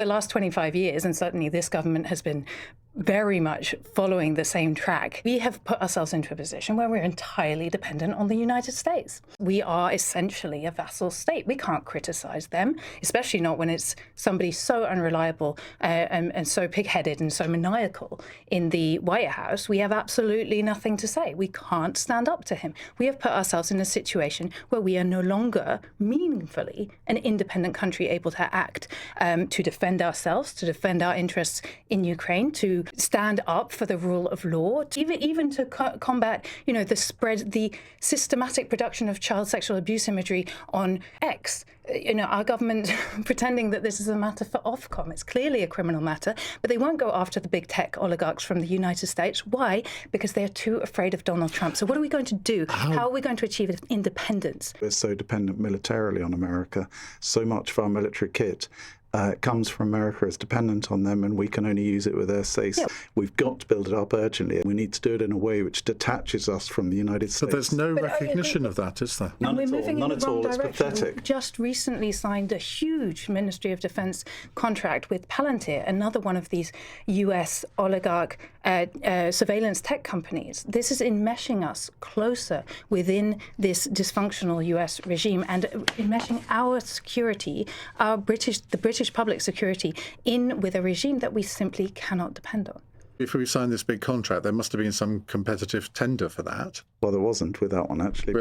The last 25 years, and certainly this government has been very much following the same track, we have put ourselves into a position where we're entirely dependent on the United States. We are essentially a vassal state. We can't criticize them, especially not when it's somebody so unreliable and so pig-headed and so maniacal in the White House. We have absolutely nothing to say. We can't stand up to him. We have put ourselves in a situation where we are no longer meaningfully an independent country able to act, to defend ourselves, to defend our interests in Ukraine, to stand up for the rule of law, even to combat, the systematic production of child sexual abuse imagery on X. Our government pretending that this is a matter for Ofcom. It's clearly a criminal matter, but they won't go after the big tech oligarchs from the United States. Why? Because they're too afraid of Donald Trump. So what are we going to do? How are we going to achieve independence? We're so dependent militarily on America. So much of our military kit comes from America, is dependent on them, and we can only use it with their say. Yeah. We've got to build it up urgently, and we need to do it in a way which detaches us from the United States. But there's no recognition of that, is there? None at all. It's pathetic. We just recently signed a huge Ministry of Defense contract with Palantir, another one of these US oligarch surveillance tech companies. This is enmeshing us closer within this dysfunctional US regime and enmeshing our security, the British public security, in with a regime that we simply cannot depend on. If we signed this big contract, there must have been some competitive tender for that. Well, there wasn't with that one, actually.